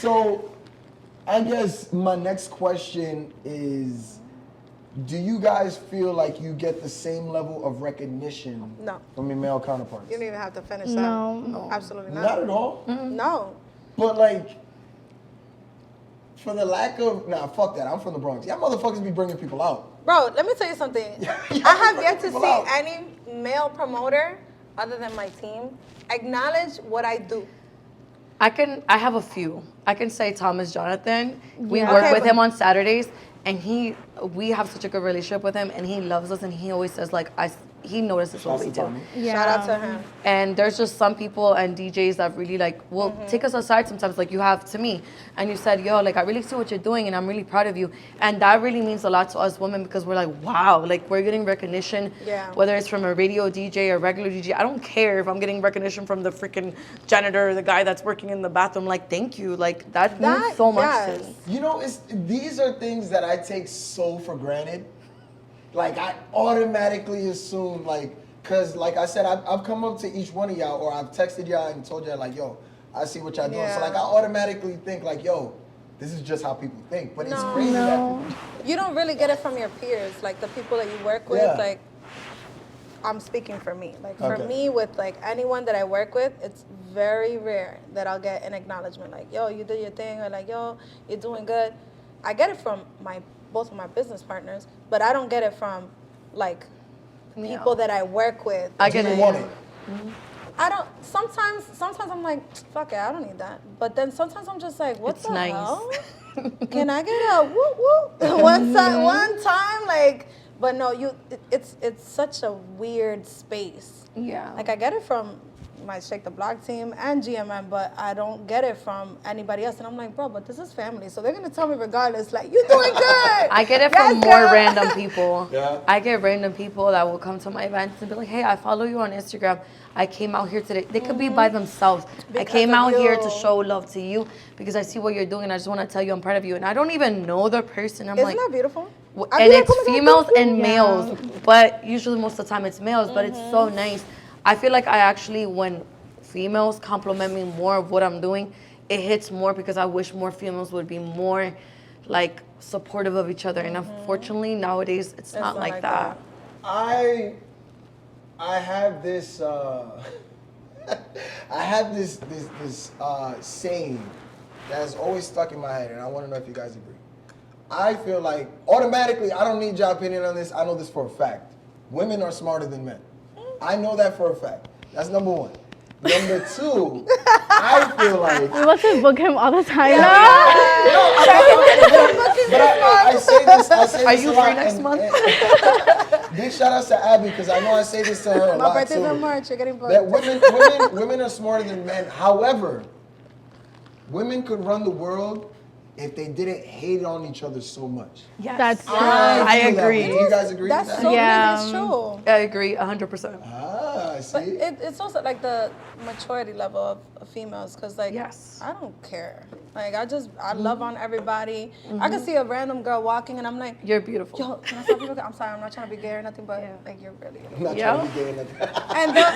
So, I guess my next question is, do you guys feel like you get the same level of recognition from your male counterparts? You don't even have to finish that. No. Absolutely not. Not at all? No. But like, for the lack of, fuck that, I'm from the Bronx. Y'all motherfuckers be bringing people out. Bro, let me tell you something. I have yet to see any male promoter other than my team acknowledge what I do. I have a few. I can say Thomas Jonathan. We work with him on Saturdays, and we have such a good relationship with him, and he loves us, and he always says like he notices what we do. Shout out to him. And there's just some people and DJs that really like will take us aside sometimes, like you have to me, and you said, yo, like I really see what you're doing, and I'm really proud of you, and that really means a lot to us women because we're like, wow, like we're getting recognition, whether it's from a radio DJ or regular DJ. I don't care if I'm getting recognition from the freaking janitor or the guy that's working in the bathroom. Like, thank you, like that means so much to me. You know, these are things that I take so for granted. Like, I automatically assume, like, because, like I said, I've come up to each one of y'all, or I've texted y'all and told y'all, like, yo, I see what y'all doing. So, like, I automatically think, like, yo, this is just how people think. But it's crazy that you don't really get it from your peers, like the people that you work with. Like, I'm speaking for me. Like, for me, with, like, anyone that I work with, it's very rare that I'll get an acknowledgement, like, yo, you did your thing, or like, yo, you're doing good. I get it from both of my business partners, but I don't get it from like people that I work with. I get it. Want it. I don't. Sometimes I'm like, fuck it, I don't need that. But then sometimes I'm just like, what the hell? Can I get a whoop whoop one time? Like, but no, it's such a weird space. Yeah. Like I get it from my Shake the Block team and GMM, but I don't get it from anybody else. And I'm like, bro, but this is family. So they're going to tell me regardless, like, you're doing good. I get it from more random people. I get random people that will come to my events and be like, hey, I follow you on Instagram. I came out here today. They could be by themselves. I came out here to show love to you because I see what you're doing and I just want to tell you I'm proud of you. And I don't even know the person. I'm Isn't that beautiful? And it's females and males, but usually most of the time it's males, but it's so nice. I feel like I actually, when females compliment me more of what I'm doing, it hits more because I wish more females would be more like supportive of each other. And unfortunately nowadays it's not like that. I have this saying that's always stuck in my head, and I want to know if you guys agree. I feel like automatically, I don't need your opinion on this. I know this for a fact. Women are smarter than men. I know that for a fact. That's number one. Number two, I feel like... We want to book him all the time. I say this Are you free next month? Big shout out to Abby, because I know I say this to her a lot. My birthday's in March. You're getting booked. That women are smarter than men. However, women could run the world if they didn't hate on each other so much. Yes. That's true. I agree. Do you guys agree with that? That's so it's true. I agree 100%. Ah, see? But it's also like the maturity level of females, because like I don't care. Like I love on everybody. I can see a random girl walking and I'm like, you're beautiful. Yo, can I stop you? I'm sorry, I'm not trying to be gay or nothing, but like you're really. I'm not trying to be gay or nothing.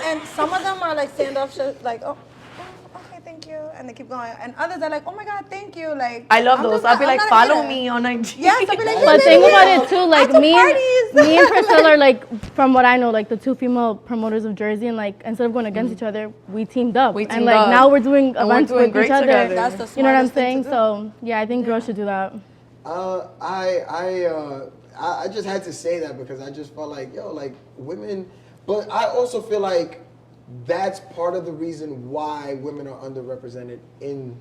And some of them are like standoffish, like okay, thank you, and they keep going. And others are like, oh my God, thank you. Like I love those. I'll be like, follow me on IG. Yes, I'll be like, but think about it too, like me and Priscilla are like, from what I know, like the two female promoters of Jersey, and like instead of going against each other, we teamed up. And like now we're doing events with each other. That's the you know what I'm saying? So yeah, I think girls should do that. I just had to say that because I just felt like, yo, like women, but I also feel like that's part of the reason why women are underrepresented in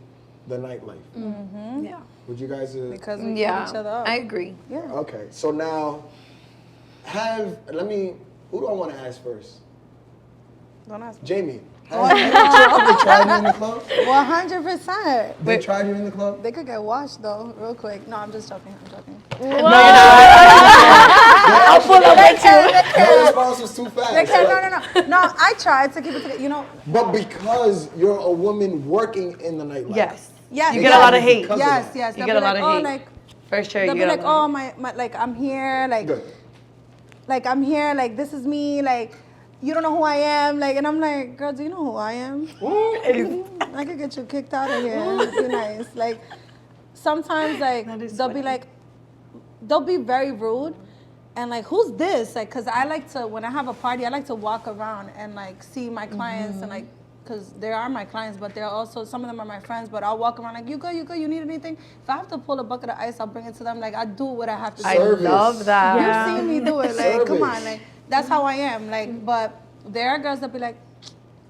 the nightlife. Mm-hmm. Yeah. Would you guys? Because we each other up. I agree. Yeah. Okay, so now, who do I want to ask first? Don't ask me. Jmee. Have they tried you in the club? 100%. They tried you in the club? They could get washed though, real quick. No, I'm just joking. No, you're not. I'll pull up with you. Your response was too fast. No, I tried to keep it together, you know. But because you're a woman working in the nightlife. Yes. Yes. You get a lot of hate. Yes. You get a lot of hate. Like, for sure. They'll be like, oh, my, like, I'm here, like, Good. like, I'm here, like, this is me, like, you don't know who I am. Like, and I'm like, girl, do you know who I am? I could get you kicked out of here. Be nice. Like, sometimes, like, they'll be very rude. And like, who's this? Like, cause I like to, when I have a party, I like to walk around and like see my clients and like, cause they are my clients, but they're also, some of them are my friends, but I'll walk around like, you good, you need anything? If I have to pull a bucket of ice, I'll bring it to them. Like, I do what I have to do. I love that. You've seen me do it. Like, come on. Like, that's how I am. Like, but there are girls that be like,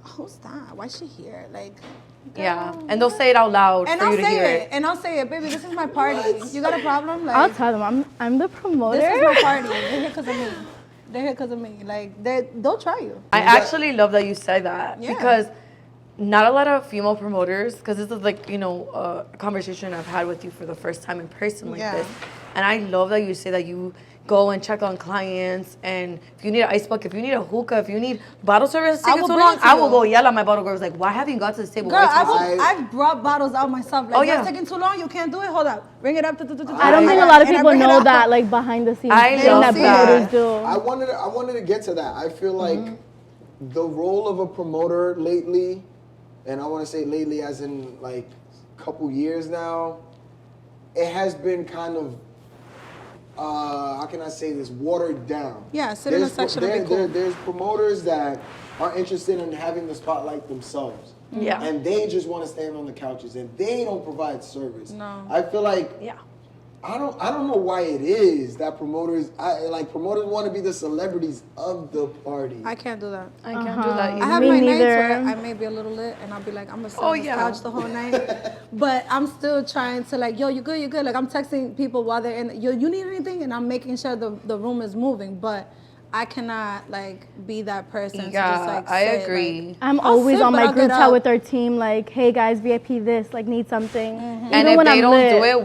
who's that? Why's she here? Like, girl. Yeah, and they'll say it out loud and for you to hear it. And I'll say it, baby, this is my party. You got a problem? Like, I'll tell them I'm the promoter. this is my party. They're here because of me. They're here because of me. Like, they'll try you. I actually love that you said that because not a lot of female promoters, because this is like, you know, a conversation I've had with you for the first time in person like this. And I love that you say that you go and check on clients, and if you need an ice bucket, if you need a hookah, if you need bottle service taking too long, I will go yell at my bottle girls like, why haven't you got to this table? Girl, I've brought bottles out myself. Like, it's taking too long, you can't do it, hold up. Bring it up. I don't think a lot of people know that, like, behind the scenes thing that promoters do. I wanted to get to that. I feel like the role of a promoter lately, and I want to say lately as in like a couple years now, it has been kind of, how can I say this, watered down. Yeah, sit in a section of be cool. There's promoters that are interested in having the spotlight themselves. Yeah. And they just want to stand on the couches and they don't provide service. No. I feel like I don't know why it is that promoters want to be the celebrities of the party. I can't do that. I can't do that either. I have my nights where I may be a little lit and I'll be like, I'm gonna sit on this couch the whole night. But I'm still trying to like, yo, you good? Like, I'm texting people while they're in, yo, you need anything? And I'm making sure the room is moving. But I cannot like be that person to just like I sit, agree. Like, I'm always on my group chat with our team, like, hey guys, VIP this, like, need something. And if they don't do it,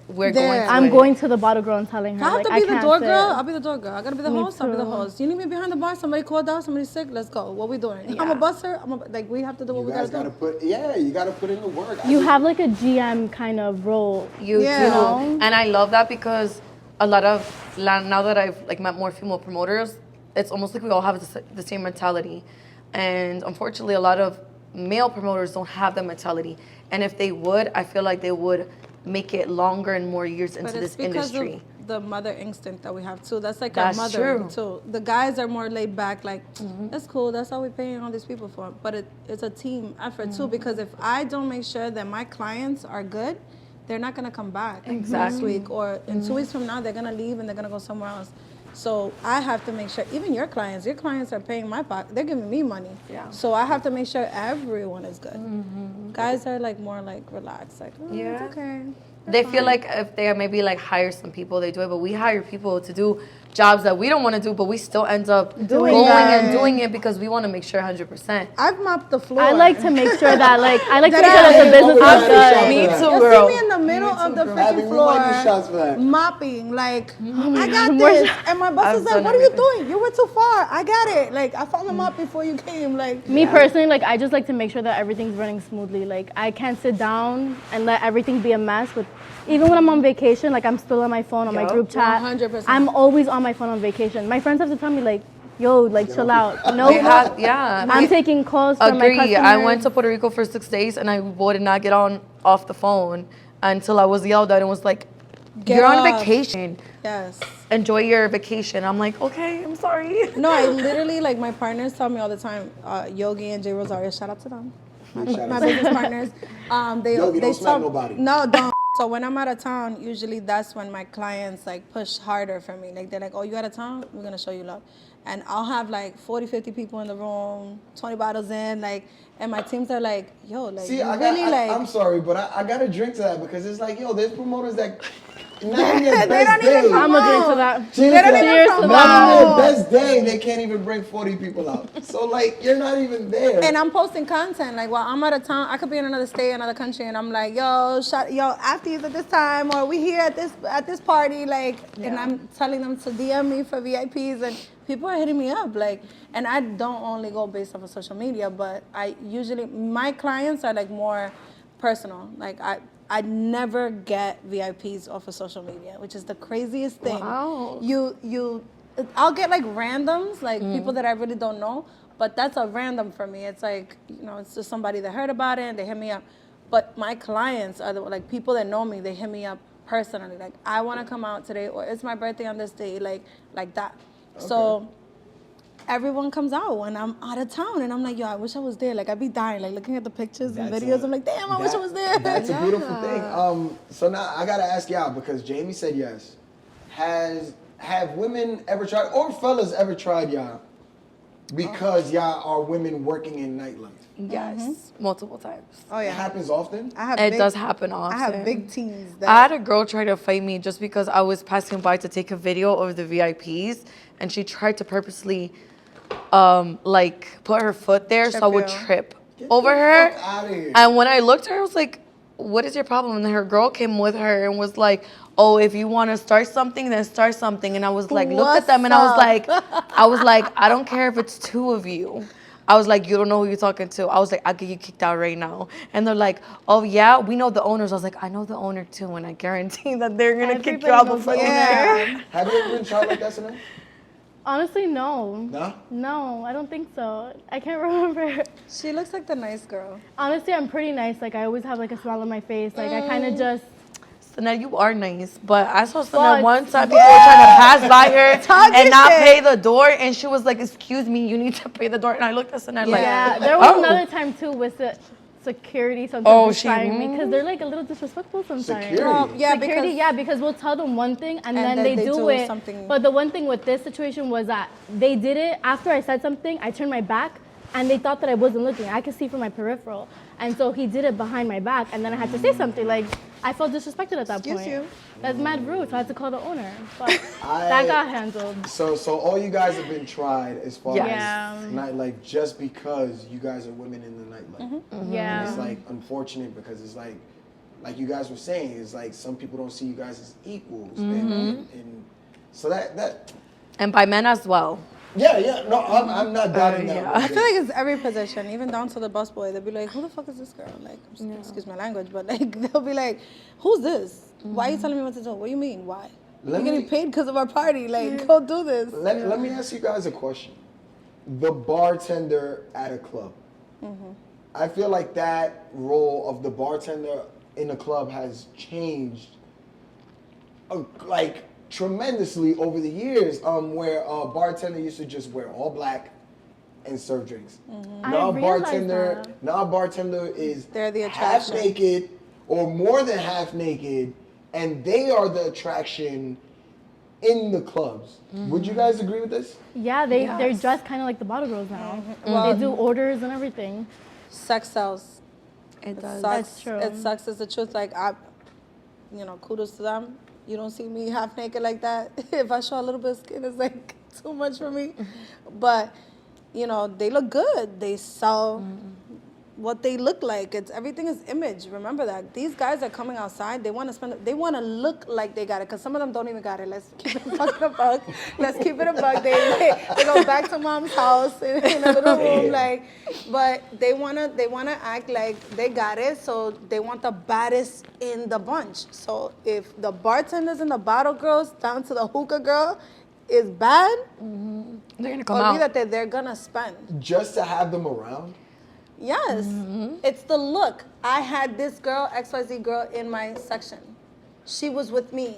we're going to I'm going to the bottle girl and telling her, I have like, to be the door girl. sit. I'll be the door girl. I gotta be the host. I'll be the host. You need me behind the bar? Somebody called out. Somebody's sick. Let's go. What we doing? I'm a busser. Like, we have to do what we gotta do. You gotta put in the work. You have like a GM kind of role. You do. And I love that because a lot of, now that I've like met more female promoters, it's almost like we all have the same mentality. And unfortunately, a lot of male promoters don't have that mentality. And if they would, I feel like they would make it longer and more years into this industry. Of the mother instinct that we have too. That's like our mother too. The guys are more laid back, like, that's cool, that's all we're paying all these people for. But it's a team effort too, because if I don't make sure that my clients are good, they're not gonna come back next week, or in 2 weeks from now they're gonna leave and they're gonna go somewhere else. So I have to make sure, even your clients are paying my pocket, they're giving me money. Yeah. So I have to make sure everyone is good. Guys are like more like relaxed, like, oh, it's okay. They feel like if they maybe like hire some people, they do it, but we hire people to do jobs that we don't want to do, but we still end up doing it because we want to make sure 100%. I've mopped the floor. I like to make sure that the business is good. Me too, You'll girl. see me in the middle of the freaking floor, mopping, like, I got this. And my boss is like, what are you doing? You went too far. I got it. Like, I found the mop before you came. Like, me personally, like, I just like to make sure that everything's running smoothly. Like, I can't sit down and let everything be a mess. Even when I'm on vacation, like, I'm still on my phone, on my group chat. 100%. I'm always on my phone on vacation. My friends have to tell me, like, yo, like, chill out. I'm taking calls from my customers. I went to Puerto Rico for 6 days, and I would not get off the phone until I was yelled at and was like, you're on vacation. Yes. Enjoy your vacation. I'm like, okay, I'm sorry. No, I literally, like, my partners tell me all the time, Yogi and Jay Rosario, shout out to them. My business partners. Yogi, don't smack nobody. No, don't. So when I'm out of town, usually that's when my clients like push harder for me. Like, they're like, oh, you out of town? We're gonna show you love. And I'll have like 40, 50 people in the room, 20 bottles in, like, and my teams are like, yo, like, see, I'm sorry, but I gotta drink to that because it's like, yo, there's promoters that not in their they best don't day. even I'm gonna drink to that. They don't even promote. Not in their best day, they can't even bring 40 people out. So like, you're not even there. And I'm posting content like, while I'm out of town, I could be in another state, another country, and I'm like, yo, after you at this time, or we here at this party, like, and I'm telling them to DM me for VIPs, and people are hitting me up, like, and I don't only go based off of social media, but I usually, my clients are like more personal. Like, I never get VIPs off of social media, which is the craziest thing. Wow. You I'll get like randoms, like people that I really don't know, but that's a random for me. It's like, it's just somebody that heard about it and they hit me up. But my clients are like people that know me, they hit me up personally, like, I want to come out today, or it's my birthday on this day, like that. Okay. So everyone comes out when I'm out of town, and I'm like, yo, I wish I was there. Like, I'd be dying, like looking at the pictures and videos. I'm like, damn, I wish I was there. That's a beautiful thing. So now I gotta ask y'all, because Jmee said yes. Have women ever tried, or fellas ever tried y'all, because y'all are women working in nightlife? Yes, multiple times. Oh yeah, it happens often. It does happen often. I have big teams. I had a girl try to fight me just because I was passing by to take a video of the VIPs, and she tried to purposely, like, put her foot there so I would trip over her. Out of here. And when I looked at her, I was like, "What is your problem?" And her girl came with her and was like, "Oh, if you want to start something, then start something." And I was like, look at them, and I was like, I don't care if it's two of you. I was like, you don't know who you're talking to. I was like, I'll get you kicked out right now. And they're like, oh yeah, we know the owners. I was like, I know the owner too, and I guarantee that they're gonna kick you out before you there. Have you ever been tried like that, Sanaa? Honestly, no. No? No, I don't think so. I can't remember. She looks like the nice girl. Honestly, I'm pretty nice. Like, I always have like a smile on my face. Like, I kind of just. So now you are nice, but I saw Sanaa one time people were trying to pass by her and not pay the door, and she was like, "Excuse me, you need to pay the door." And I looked at Sanaa like, yeah. There was another time too with the security sometimes trying me, because they're like a little disrespectful sometimes. Security? Because we'll tell them one thing and then they do it. Something. But the one thing with this situation was that they did it after I said something. I turned my back, and they thought that I wasn't looking. I could see from my peripheral, and so he did it behind my back, and then I had to say something. Like, I felt disrespected at that point. You. That's mad rude, so I had to call the owner. But that got handled. So all you guys have been tried as far as nightlife, just because you guys are women in the nightlife. Yeah. And it's like unfortunate, because it's like you guys were saying, it's like some people don't see you guys as equals, and so that. And by men as well. Yeah, no, I'm not doubting that. I feel like it's every position, even down to the busboy. They'll be like, who the fuck is this girl? Like, excuse my language, but like, they'll be like, who's this? Why are you telling me what to do? What do you mean? Why? You're getting paid because of our party. Like, go do this. Let me ask you guys a question. The bartender at a club. I feel like that role of the bartender in a club has changed, like, tremendously over the years, where a bartender used to just wear all black and serve drinks. Now a bartender is half naked or more than half naked, and they are the attraction in the clubs. Would you guys agree with this? Yeah, they're dressed kind of like the bottle girls now. Well, they do orders and everything. Sex sells. It does. That's true. It sucks. It's the truth. Like, kudos to them. You don't see me half naked like that. If I show a little bit of skin, it's like too much for me. But, they look good. They sell what they look like. Everything is image. Remember that. These guys are coming outside. They want to look like they got it, because some of them don't even got it. Let's keep it fucking a buck. Let's keep it a buck. They go back to mom's house in a little room, but they wanna act like they got it. So they want the baddest in the bunch. So if the bartenders and the bottle girls down to the hookah girl is bad, they're gonna come out. That they're gonna spend just to have them around. Yes, it's the look. I had this girl, XYZ girl, in my section. She was with me.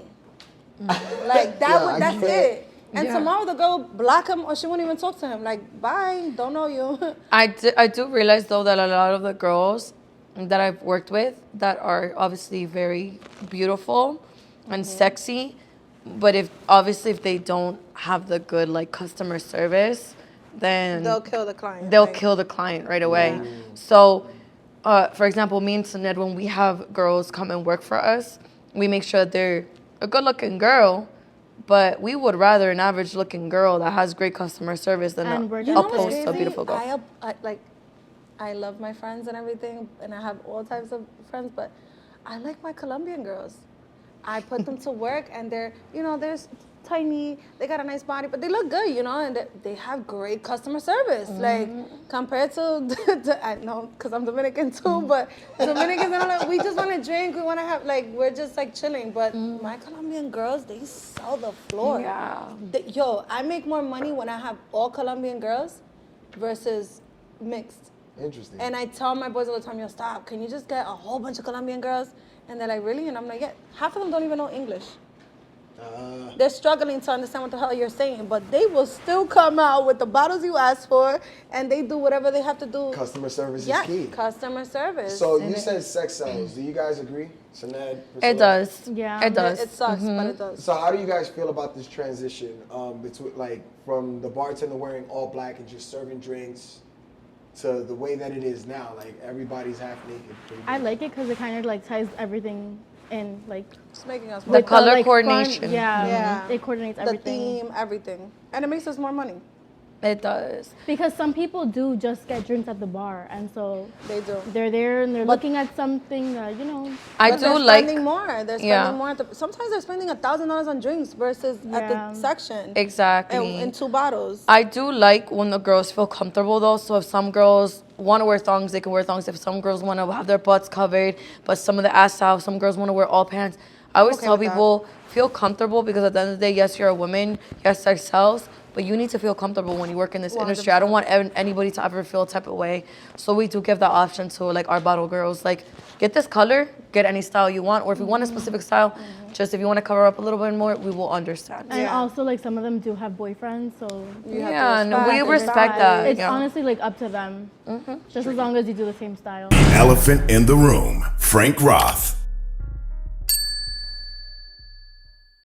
Like, that's it. And tomorrow the girl block him, or she won't even talk to him. Like, bye, don't know you. I do realize, though, that a lot of the girls that I've worked with that are obviously very beautiful and sexy, but if they don't have the good, like, customer service, then they'll kill the client. They'll kill the client right away. Yeah. So, for example, me and Saned, when we have girls come and work for us, we make sure they're a good-looking girl, but we would rather an average-looking girl that has great customer service than opposed to a beautiful girl. I love my friends and everything, and I have all types of friends, but I like my Colombian girls. I put them to work, and they're, there's tiny, they got a nice body, but they look good, you know, and they have great customer service. Like, compared to I know, because I'm Dominican too, but Dominicans, we just want to drink, we want to have, like, we're just, like, chilling. But my Colombian girls, they sell the floor. Yeah. I make more money when I have all Colombian girls versus mixed. Interesting. And I tell my boys all the time, yo, stop, can you just get a whole bunch of Colombian girls? And they're like, really? And I'm like, yeah, half of them don't even know English. They're struggling to understand what the hell you're saying, but they will still come out with the bottles you asked for, and they do whatever they have to do. Customer service Yeah, is key. customer service. So you said sex sells. Do you guys agree? Sanad, Priscilla? It does. Yeah. It does. It sucks, but it does. So how do you guys feel about this transition between, like, from the bartender wearing all black and just serving drinks to the way that it is now? Like, everybody's half naked. I like it because it kind of like ties everything in, like It's making us The more. color like, coordination. Fun, Yeah. it coordinates The everything. theme, everything. And it makes us more money. It does. Because some people do just get drinks at the bar, and so They do. they're there and they're looking at something, you know. I But do they're like. spending more. They're spending more. Sometimes they're spending $1,000 on drinks versus at the section. Exactly. And 2 bottles. I do like when the girls feel comfortable though. So if some girls want to wear thongs, they can wear thongs. If some girls want to have their butts covered, but some of the ass out, some girls want to wear all pants. I always tell people, feel comfortable, because at the end of the day, yes, you're a woman, yes, sex sells, but you need to feel comfortable when you work in this industry. I don't want anybody to ever feel a type of way. So we do give that option to, like, our bottle girls. Like, get this color, get any style you want, or if you want a specific style, just if you want to cover up a little bit more, we will understand. And also, like, some of them do have boyfriends, so Yeah, no, we respect that. it's Yeah. honestly like up to them. Just as long as you do the same style. Elephant in the room, Frank Roth.